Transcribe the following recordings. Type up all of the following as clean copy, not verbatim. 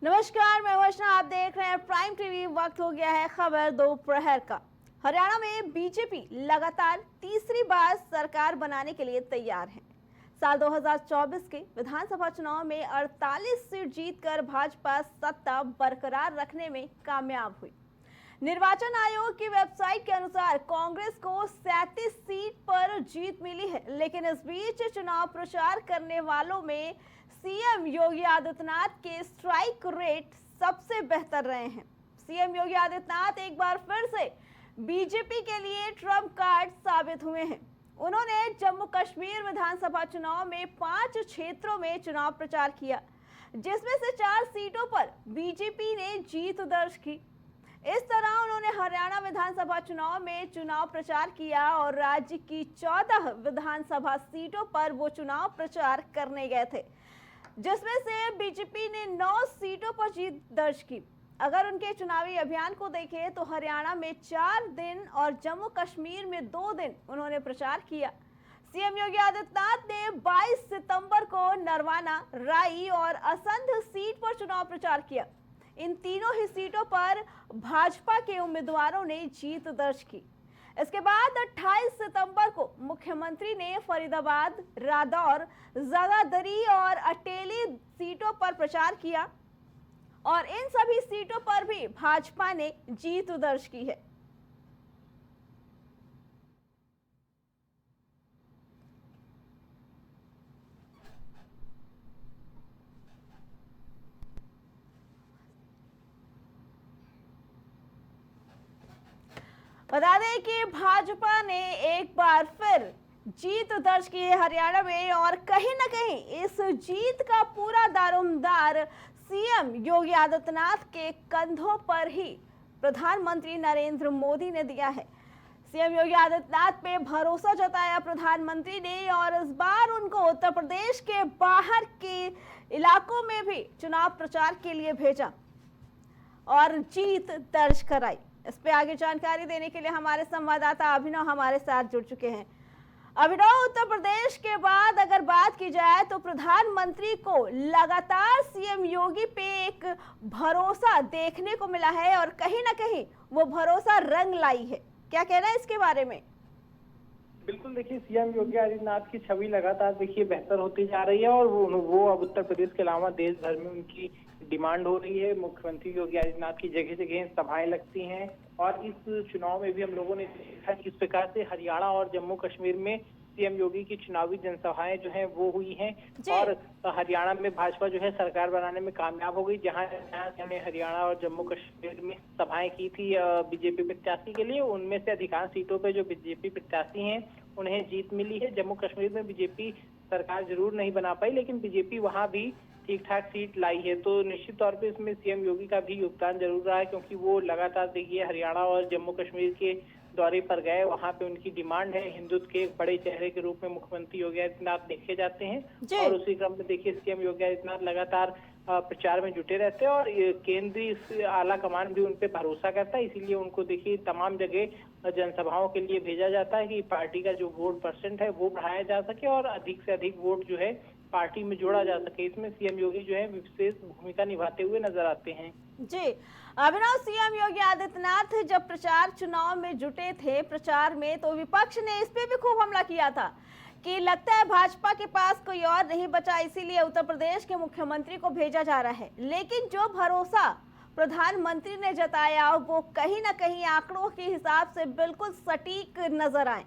नमस्कार, मैं वर्षा। आप देख रहे हैं प्राइम टीवी। वक्त हो गया है खबर दोपहर का। हरियाणा में बीजेपी लगातार तीसरी बार सरकार बनाने के लिए तैयार है। साल 2024 के विधानसभा चुनाव में 48 सीट जीतकर भाजपा सत्ता बरकरार रखने में कामयाब हुई। निर्वाचन आयोग की वेबसाइट के अनुसार कांग्रेस को 37 सीट पर जीत मिली है, लेकिन इस बीच चुनाव प्रचार करने वालों में सीएम योगी आदित्यनाथ के स्ट्राइक रेट सबसे बेहतर रहे हैं। सीएम योगी आदित्यनाथ एक बार फिर से बीजेपी के लिए ट्रम्प कार्ड साबित हुए हैं। उन्होंने जम्मू कश्मीर विधानसभा चुनाव में 5 क्षेत्रों में चुनाव प्रचार किया, जिसमें से 4 सीटों पर बीजेपी ने जीत दर्ज की। इस तरह उन्होंने हरियाणा विधानसभा चुनाव में चुनाव प्रचार किया और राज्य की 14 विधानसभा सीटों पर वो चुनाव प्रचार करने गए थे, जिसमें से बीजेपी ने 9 सीटों पर जीत दर्ज की। अगर उनके चुनावी अभियान को देखें तो हरियाणा में 4 दिन और जम्मू कश्मीर में 2 दिन उन्होंने प्रचार किया। सीएम योगी आदित्यनाथ ने 22 सितंबर को नरवाना, राई और असंध सीट पर चुनाव प्रचार किया। इन तीनों ही सीटों पर भाजपा के उम्मीदवारों ने जीत दर्ज की। इसके बाद 28 सितंबर को मुख्यमंत्री ने फरीदाबाद, रादौर, जगाधरी और अटेली सीटों पर प्रचार किया और इन सभी सीटों पर भी भाजपा ने जीत दर्ज की है। बता दें कि भाजपा ने एक बार फिर जीत दर्ज की है हरियाणा में और कहीं ना कहीं इस जीत का पूरा दारोमदार सीएम योगी आदित्यनाथ के कंधों पर ही प्रधानमंत्री नरेंद्र मोदी ने दिया है। सीएम योगी आदित्यनाथ पे भरोसा जताया प्रधानमंत्री ने और इस बार उनको उत्तर प्रदेश के बाहर के इलाकों में भी चुनाव प्रचार के लिए भेजा और जीत दर्ज कराई। इस पे आगे जानकारी देने के लिए हमारे संवाददाता अभिनव हमारे साथ जुड़ चुके हैं। अभिनव, उत्तर प्रदेश के बाद अगर बात की जाए तो प्रधानमंत्री को लगातार सीएम योगी पे एक भरोसा देखने को मिला है और कहीं ना कहीं वो भरोसा रंग लाई है। क्या कहना है इसके बारे में? बिल्कुल, देखिए सीएम योगी आदित्यनाथ की छवि लगातार देखिए बेहतर होती जा रही है और वो अब उत्तर प्रदेश के अलावा देश भर में उनकी डिमांड हो रही है। मुख्यमंत्री योगी आदित्यनाथ की जगह जगह सभाएं लगती हैं और इस चुनाव में भी हम लोगों ने देखा किस प्रकार से हरियाणा और जम्मू कश्मीर में सीएम योगी की चुनावी जनसभाएं जो हैं वो हुई हैं और हरियाणा में भाजपा जो है सरकार बनाने में कामयाब हो गई। जहां जहां हरियाणा और जम्मू कश्मीर में सभाएं की थी बीजेपी प्रत्याशी के लिए, उनमें से अधिकांश सीटों पे जो बीजेपी प्रत्याशी हैं उन्हें जीत मिली है। जम्मू कश्मीर में बीजेपी सरकार जरूर नहीं बना पाई, लेकिन बीजेपी वहां भी ठीक ठाक सीट लाई है। तो निश्चित तौर पे इसमें सीएम योगी का भी योगदान जरूर रहा है, क्योंकि वो लगातार देखिए हरियाणा और जम्मू कश्मीर के दौरे पर गए। वहां पे उनकी डिमांड है, हिंदुत्व के एक बड़े चेहरे के रूप में मुख्यमंत्री योगी आदित्यनाथ देखे जाते हैं और उसी क्रम में देखिए सीएम योगी आदित्यनाथ लगातार प्रचार में जुटे रहते हैं और केंद्रीय आला कमान भी उन पे भरोसा करता है। इसीलिए उनको देखिए तमाम जगह जनसभाओं के लिए भेजा जाता है कि पार्टी का जो वोट परसेंट है वो बढ़ाया जा सके और अधिक से अधिक वोट जो है पार्टी में जोड़ा जा सके। इसमें सीएम योगी जो है विशेष भूमिका निभाते हुए नजर आते हैं। जी अभिनव, सीएम योगी आदित्यनाथ जब प्रचार चुनाव में जुटे थे प्रचार में, तो विपक्ष ने इस पे भी खूब हमला किया था कि लगता है भाजपा के पास कोई और नहीं बचा, इसीलिए उत्तर प्रदेश के मुख्यमंत्री को भेजा जा रहा है। लेकिन जो भरोसा प्रधानमंत्री ने जताया वो कहीं ना कहीं आंकड़ों के हिसाब से बिल्कुल सटीक नजर आए।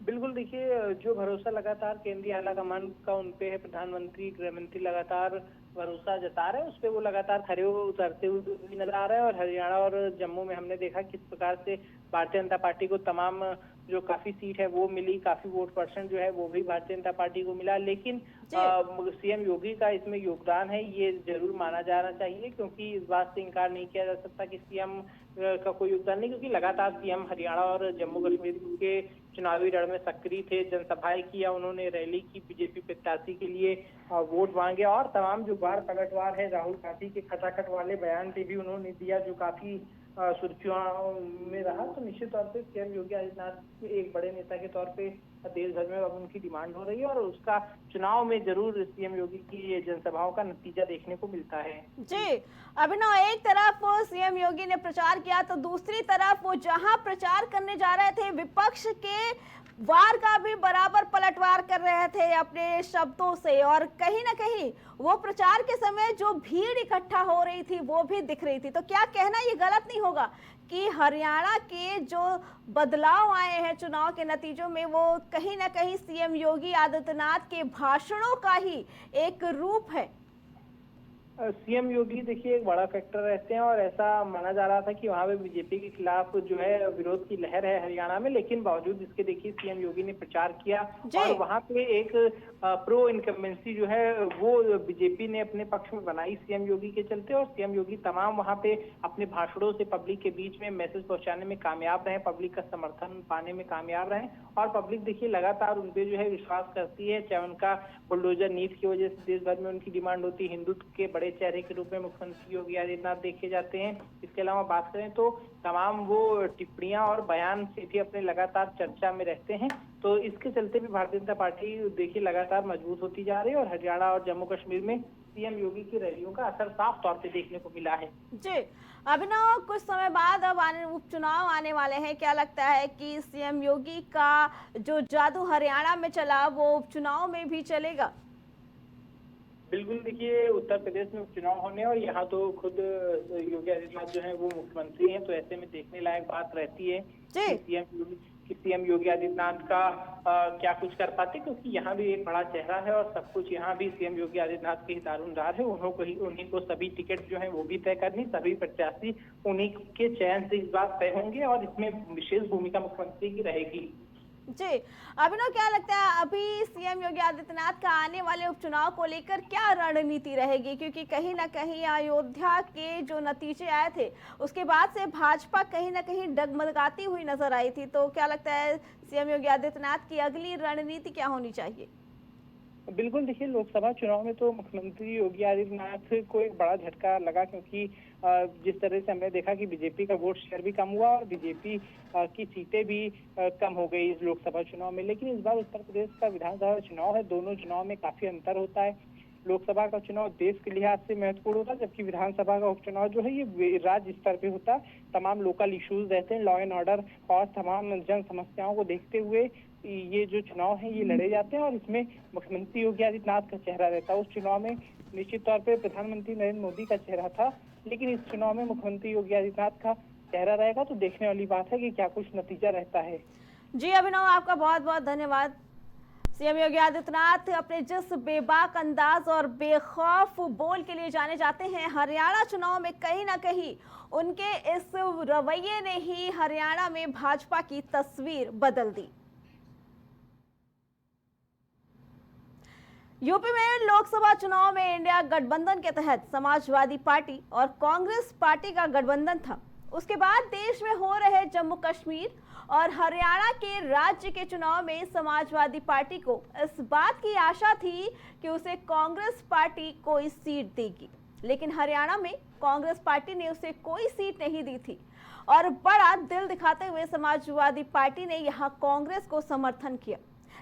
बिल्कुल, देखिए जो भरोसा लगातार केंद्रीय आला कमान का उनपे है, प्रधानमंत्री, गृह मंत्री लगातार भरोसा जता रहे हैं, उस पर वो लगातार खरे उतरते हुए नजर आ रहे हैं। और हरियाणा और जम्मू में हमने देखा किस प्रकार से भारतीय जनता पार्टी को तमाम जो काफी सीट है वो मिली, काफी वोट परसेंट जो है वो भी भारतीय जनता पार्टी को मिला। लेकिन सीएम योगी का इसमें योगदान है, ये जरूर माना जाना चाहिए, क्योंकि इस बात से इनकार नहीं किया जा सकता कि सीएम का कोई योगदान नहीं, क्योंकि लगातार सीएम हरियाणा और जम्मू कश्मीर के चुनावी रण में सक्रिय थे, जनसभाएं किया, उन्होंने रैली की, बीजेपी प्रत्याशी के लिए वोट मांगे और तमाम जो बाढ़ पलटवार है राहुल गांधी के खटाखट वाले बयान पे भी उन्होंने दिया, जो काफी सुर्खियों में रहा। तो निश्चित तौर पे सीएम योगी आदित्यनाथ एक बड़े नेता के तौर पे देश भर में अब उनकी डिमांड हो रही है और उसका चुनाव में जरूर सीएम योगी की जनसभाओं का नतीजा देखने को मिलता है। जी अभिनव, एक तरफ सीएम योगी ने प्रचार किया तो दूसरी तरफ वो जहां प्रचार करने जा रहे थे विपक्ष के वार का भी बराबर पलटवार कर रहे थे अपने शब्दों से, और कहीं ना कहीं वो प्रचार के समय जो भीड़ इकट्ठा हो रही थी वो भी दिख रही थी। तो क्या कहना ये गलत नहीं होगा कि हरियाणा के जो बदलाव आए हैं चुनाव के नतीजों में वो कहीं ना कहीं सीएम योगी आदित्यनाथ के भाषणों का ही एक रूप है? सीएम योगी देखिए एक बड़ा फैक्टर रहते हैं और ऐसा माना जा रहा था कि वहां पे बीजेपी के खिलाफ जो है विरोध की लहर है हरियाणा में, लेकिन बावजूद इसके देखिए सीएम योगी ने प्रचार किया और वहां पे एक प्रो इनकम्बेंसी जो है वो बीजेपी ने अपने पक्ष में बनाई सीएम योगी के चलते, और सीएम योगी तमाम वहां पे अपने भाषणों से पब्लिक के बीच में मैसेज पहुंचाने में कामयाब रहे, पब्लिक का समर्थन पाने में कामयाब रहे और पब्लिक देखिए लगातार उनपे जो है विश्वास करती है। चाहे उनका बुलडोजर नीति की वजह से देश भर में उनकी डिमांड होती है, हिंदुत्व के बड़े चेहरे के रूप में मुख्यमंत्री योगी आदित्यनाथ देखे जाते हैं। इसके अलावा बात करें तो तमाम वो टिप्पणियां और बयान से भी अपने लगातार चर्चा में रहते हैं, तो इसके चलते भी भारतीय जनता पार्टी देखिए लगातार मजबूत होती जा रही है और हरियाणा और जम्मू कश्मीर में सीएम योगी की रैलियों का असर साफ तौर पे देखने को मिला है। जी अभिनव, कुछ समय बाद अब उपचुनाव आने वाले हैं, क्या लगता है कि सीएम योगी का जो जादू हरियाणा में चला वो उपचुनाव में भी चलेगा? बिल्कुल, देखिए उत्तर प्रदेश में उपचुनाव होने और यहाँ तो खुद योगी आदित्यनाथ जो है वो मुख्यमंत्री हैं, तो ऐसे में देखने लायक बात रहती है कि सीएम योगी आदित्यनाथ का क्या कुछ कर पाते, क्योंकि यहाँ भी एक बड़ा चेहरा है और सब कुछ यहाँ भी सीएम योगी आदित्यनाथ के ही दारोमदार है। उन्हीं को सभी टिकट जो है वो भी तय करनी, सभी प्रत्याशी उन्हीं के चयन से इस बार तय होंगे और इसमें विशेष भूमिका मुख्यमंत्री की रहेगी। जी अभिनव, क्या लगता है अभी सीएम योगी आदित्यनाथ का आने वाले उपचुनाव को लेकर क्या रणनीति रहेगी? क्योंकि कहीं ना कहीं अयोध्या के जो नतीजे आए थे उसके बाद से भाजपा कहीं ना कहीं डगमगाती हुई नजर आई थी, तो क्या लगता है सीएम योगी आदित्यनाथ की अगली रणनीति क्या होनी चाहिए? बिल्कुल, देखिए लोकसभा चुनाव में तो मुख्यमंत्री योगी आदित्यनाथ को एक बड़ा झटका लगा, क्योंकि जिस तरह से हमने देखा कि बीजेपी का वोट शेयर भी कम हुआ और बीजेपी की सीटें भी कम हो गई इस लोकसभा चुनाव में। लेकिन इस बार उत्तर प्रदेश का विधानसभा चुनाव है, दोनों चुनाव में काफी अंतर होता है। लोकसभा का चुनाव देश के लिहाज से महत्वपूर्ण होता है, जबकि विधानसभा का उपचुनाव जो है ये राज्य स्तर पे होता है। तमाम लोकल इश्यूज रहते हैं, लॉ एंड ऑर्डर और तमाम जन समस्याओं को देखते हुए ये जो चुनाव है ये लड़े जाते हैं और इसमें मुख्यमंत्री योगी आदित्यनाथ का चेहरा रहता है। उस चुनाव में निश्चित तौर पे प्रधानमंत्री नरेंद्र मोदी का चेहरा था, लेकिन इस चुनाव में मुख्यमंत्री योगी आदित्यनाथ का चेहरा रहेगा, तो देखने वाली बात है कि क्या कुछ नतीजा रहता है। जी अभिनव, आपका बहुत बहुत धन्यवाद। सीएम योगी आदित्यनाथ अपने जिस बेबाक अंदाज और बेखौफ बोल के लिए जाने जाते हैं, हरियाणा चुनाव में कहीं ना कहीं उनके इस रवैये ने ही हरियाणा में भाजपा की तस्वीर बदल दी। यूपी में लोकसभा चुनाव में इंडिया गठबंधन के तहत समाजवादी पार्टी और कांग्रेस पार्टी का गठबंधन था। उसके बाद देश में हो रहे जम्मू कश्मीर और हरियाणा के राज्य के चुनाव में समाजवादी पार्टी को इस बात की आशा थी कि उसे कांग्रेस पार्टी कोई सीट देगी, लेकिन हरियाणा में कांग्रेस पार्टी ने उसे कोई सीट नहीं दी थी और बड़ा दिल दिखाते हुए समाजवादी पार्टी ने यहां कांग्रेस को समर्थन किया।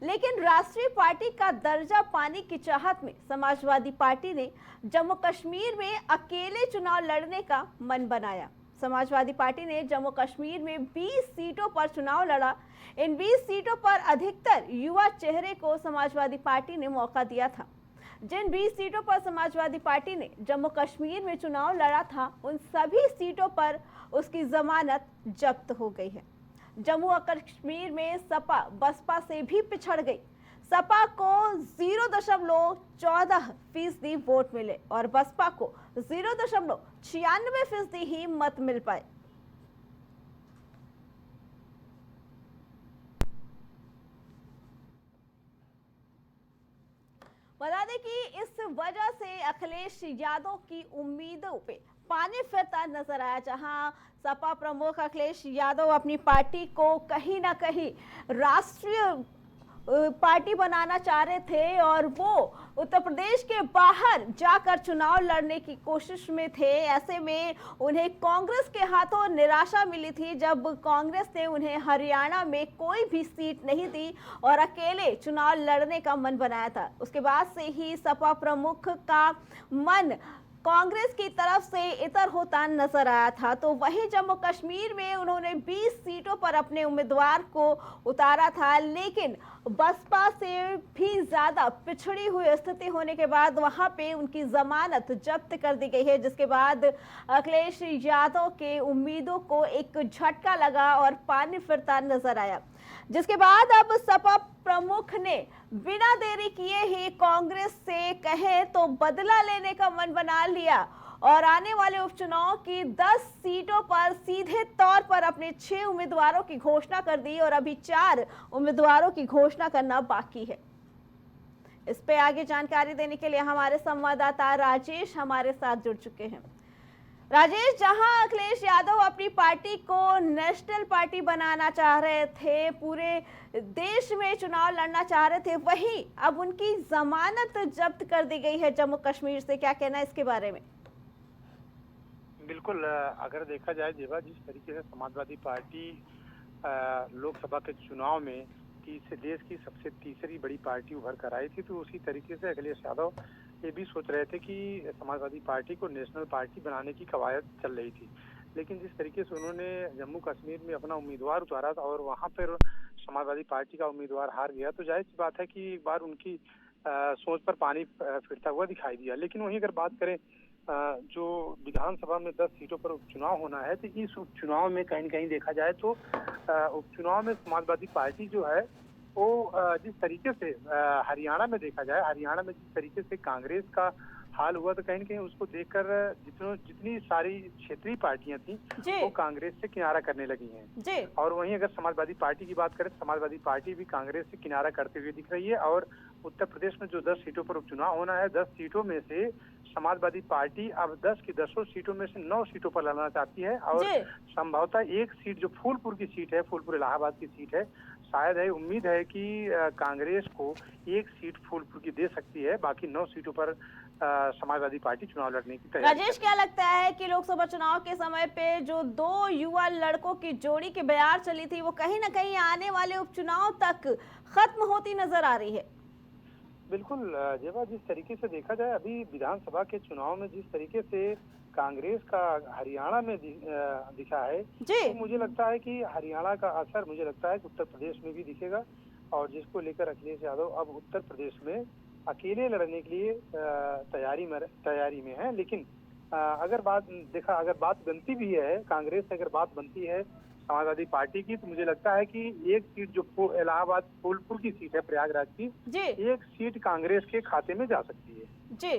लेकिन राष्ट्रीय पार्टी का दर्जा पाने की चाहत में समाजवादी पार्टी ने जम्मू कश्मीर में अकेले चुनाव लड़ने का मन बनाया। समाजवादी पार्टी ने जम्मू कश्मीर में 20 सीटों पर चुनाव लड़ा। इन 20 सीटों पर अधिकतर युवा चेहरे को समाजवादी पार्टी ने मौका दिया था। जिन 20 सीटों पर समाजवादी पार्टी ने जम्मू कश्मीर में चुनाव लड़ा था, उन सभी सीटों पर उसकी जमानत जब्त हो गई है। जम्मू और कश्मीर में सपा बसपा से भी पिछड़ गई। सपा को 0.14% वोट मिले और बसपा को 0.96% ही मत मिल पाए। बता दें कि इस वजह से अखिलेश यादव की उम्मीदों पे पानी फिरता नजर आया, जहां सपा प्रमुख अखिलेश यादव अपनी पार्टी को कहीं ना कहीं राष्ट्रीय पार्टी बनाना चाह रहे थे और वो उत्तर प्रदेश के बाहर जाकर चुनाव लड़ने की कोशिश में थे। ऐसे में उन्हें कांग्रेस के हाथों निराशा मिली थी जब कांग्रेस ने उन्हें हरियाणा में कोई भी सीट नहीं दी और अकेले चुनाव लड़ने का मन बनाया था। उसके बाद से ही सपा प्रमुख का मन कांग्रेस की तरफ से इतर होता नजर आया था। तो वहीं जम्मू कश्मीर में उन्होंने 20 सीटों पर अपने उम्मीदवार को उतारा था, लेकिन बसपा से भी ज्यादा पिछड़ी हुई स्थिति होने के बाद वहां पे उनकी जमानत जब्त कर दी गई है, जिसके बाद अखिलेश यादव के उम्मीदों को एक झटका लगा और पानी फिरता नजर आया। जिसके बाद अब सपा प्रमुख ने बिना देरी किए ही कांग्रेस से कहे तो बदला लेने का मन बना लिया और आने वाले उपचुनाव की 10 सीटों पर सीधे तौर पर अपने 6 उम्मीदवारों की घोषणा कर दी और अभी 4 उम्मीदवारों की घोषणा करना बाकी है। इस पे आगे जानकारी देने के लिए हमारे संवाददाता राजेश हमारे साथ जुड़ चुके हैं। राजेश, जहां अखिलेश यादव अपनी पार्टी को नेशनल पार्टी बनाना चाह रहे थे, पूरे देश में चुनाव लड़ना चाह रहे थे, वहीं अब उनकी जमानत जब्त कर दी गई है जम्मू कश्मीर से, क्या कहना है इसके बारे में? बिल्कुल, अगर देखा जाए जेबा, जिस तरीके से समाजवादी पार्टी लोकसभा के चुनाव में देश की सबसे तीसरी बड़ी पार्टी उभर कर आई थी, तो उसी तरीके से अखिलेश यादव ये भी सोच रहे थे कि समाजवादी पार्टी को नेशनल पार्टी बनाने की कवायद चल रही थी। लेकिन जिस तरीके से उन्होंने जम्मू कश्मीर में अपना उम्मीदवार उतारा था और वहां पर समाजवादी पार्टी का उम्मीदवार हार गया, तो जाहिर सी बात है कि एक बार उनकी सोच पर पानी फिरता हुआ दिखाई दिया। लेकिन वहीं अगर बात करें जो विधानसभा में 10 सीटों पर उपचुनाव होना है, तो इस उपचुनाव में कहीं न कहीं देखा जाए तो उपचुनाव में समाजवादी पार्टी जो है वो जिस तरीके से हरियाणा में देखा जाए, हरियाणा में जिस तरीके से कांग्रेस का हाल हुआ, तो कहीं न कहीं उसको देखकर जितनी सारी क्षेत्रीय पार्टियां थी वो कांग्रेस से किनारा करने लगी हैं। और वहीं अगर समाजवादी पार्टी की बात करें, समाजवादी पार्टी भी कांग्रेस से किनारा करते हुए दिख रही है। और उत्तर प्रदेश में जो 10 सीटों पर उपचुनाव होना है, 10 सीटों में से समाजवादी पार्टी अब 10 की 10 सीटों में से 9 सीटों पर लड़ना चाहती है और संभवतः एक सीट जो फूलपुर की सीट है, फूलपुर इलाहाबाद की सीट है, शायद है उम्मीद है कि कांग्रेस को एक सीट फूलपुर की दे सकती है। बाकी 9 सीटों पर समाजवादी पार्टी चुनाव लड़ने की तैयारी। राजेश, क्या लगता है कि लोकसभा चुनाव के समय पे जो 2 युवा लड़कों की जोड़ी की बयार चली थी, वो कहीं ना कहीं आने वाले उपचुनाव तक खत्म होती नजर आ रही है? बिल्कुल जेबा, जिस तरीके से देखा जाए अभी विधानसभा के चुनाव में जिस तरीके से कांग्रेस का हरियाणा में दिखा है, तो मुझे लगता है कि हरियाणा का असर मुझे लगता है कि उत्तर प्रदेश में भी दिखेगा। और जिसको लेकर अखिलेश यादव अब उत्तर प्रदेश में अकेले लड़ने के लिए तैयारी में है। लेकिन अगर बात बनती भी है, कांग्रेस से अगर बात बनती है समाजवादी पार्टी की, तो मुझे लगता है कि एक सीट जो इलाहाबाद फूलपुर की सीट है, प्रयागराज की, एक सीट कांग्रेस के खाते में जा सकती है। जी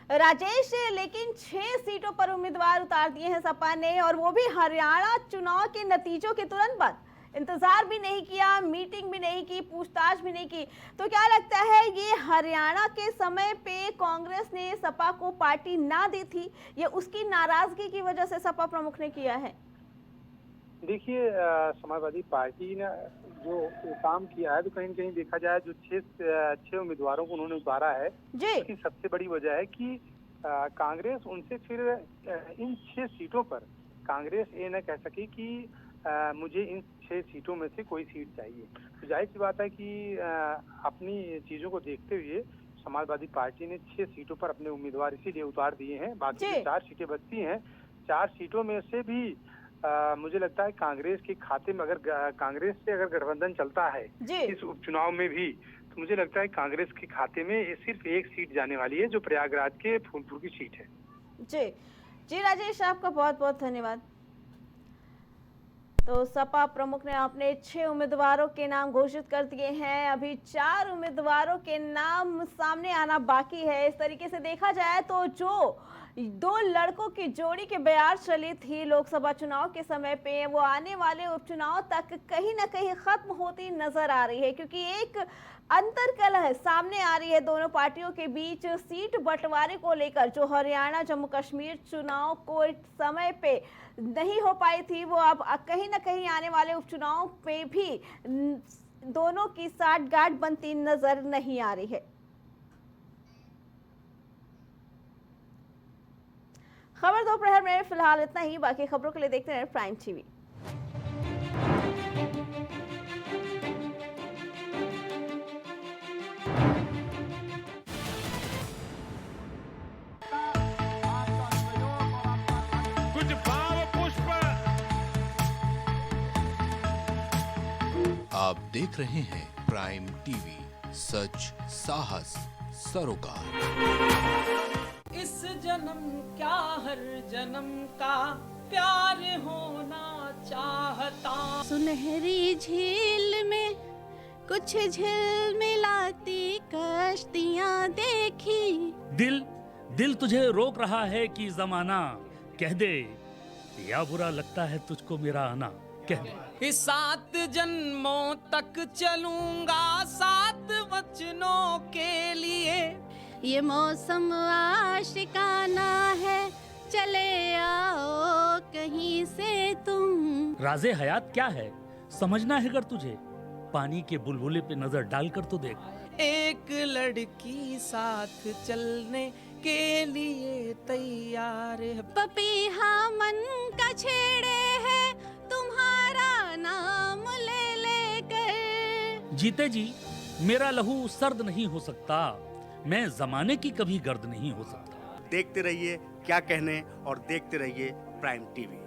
राजेश, लेकिन 6 सीटों पर उम्मीदवार उतार दिए हैं सपा ने, और वो भी हरियाणा चुनाव के नतीजों के तुरंत बाद। इंतजार भी नहीं किया, मीटिंग भी नहीं की, पूछताछ भी नहीं की। तो क्या लगता है ये हरियाणा के समय पे कांग्रेस ने सपा को पार्टी ना दी थी, ये उसकी नाराजगी की वजह से सपा प्रमुख ने किया है? देखिए, समाजवादी पार्टी ने जो काम किया है, तो कहीं न कहीं देखा जाए जो 6 उम्मीदवारों को उन्होंने उतारा है, उसकी सबसे बड़ी वजह है कि कांग्रेस उनसे फिर इन 6 सीटों पर कांग्रेस ये न कह सकी कि मुझे इन 6 सीटों में से कोई सीट चाहिए। तो जाहिर सी बात है कि अपनी चीजों को देखते हुए समाजवादी पार्टी ने 6 सीटों पर अपने उम्मीदवार इसीलिए उतार दिए हैं। बाकी 4 सीटें बचती हैं, 4 सीटों में से भी मुझे लगता है कांग्रेस के खाते में, अगर कांग्रेस से अगर गठबंधन चलता है इस उपचुनाव में भी, तो मुझे लगता है कांग्रेस के खाते में सिर्फ एक सीट जाने वाली है, जो प्रयागराज के फूलपुर की सीट है। जी राजेश, आपका बहुत बहुत धन्यवाद। तो सपा प्रमुख ने अपने 6 उम्मीदवारों के नाम घोषित कर दिए हैं। अभी 4 उम्मीदवारों के नाम सामने आना बाकी है। इस तरीके से देखा जाए तो जो 2 लड़कों की जोड़ी के बयार चली थी लोकसभा चुनाव के समय पे, वो आने वाले उपचुनाव तक कहीं ना कहीं खत्म होती नजर आ रही है, क्योंकि एक अंतर्कलह सामने आ रही है दोनों पार्टियों के बीच सीट बंटवारे को लेकर। जो हरियाणा जम्मू कश्मीर चुनाव को समय पे नहीं हो पाई थी, वो अब कहीं ना कहीं आने वाले उपचुनाव पे भी दोनों की साठगांठ बनती नजर नहीं आ रही है। खबर दोपहर में फिलहाल इतना ही। बाकी खबरों के लिए देखते रहें प्राइम टीवी। कुछ भाव पुष्प। आप देख रहे हैं प्राइम टीवी, सच साहस सरोकार। इस जन्म क्या हर जन्म का प्यार होना चाहता। सुनहरी झील में कुछ झिलमिलाती कश्तियां देखी। दिल तुझे रोक रहा है कि जमाना कह दे, या बुरा लगता है तुझको मेरा आना, कह दे। इस 7 जन्मों तक चलूंगा 7 वचनों के लिए। ये मौसम आशिकाना है, चले आओ कहीं से तुम। राज़े हयात क्या है समझना है, अगर तुझे पानी के बुलबुले पे नजर डालकर तो देख। एक लड़की साथ चलने के लिए तैयार है। पपीहा मन का छेड़े है, तुम्हारा नाम ले लेकर। जीते जी मेरा लहू सर्द नहीं हो सकता, मैं जमाने की कभी गर्द नहीं हो सकता। देखते रहिए क्या कहने और देखते रहिए प्राइम टीवी।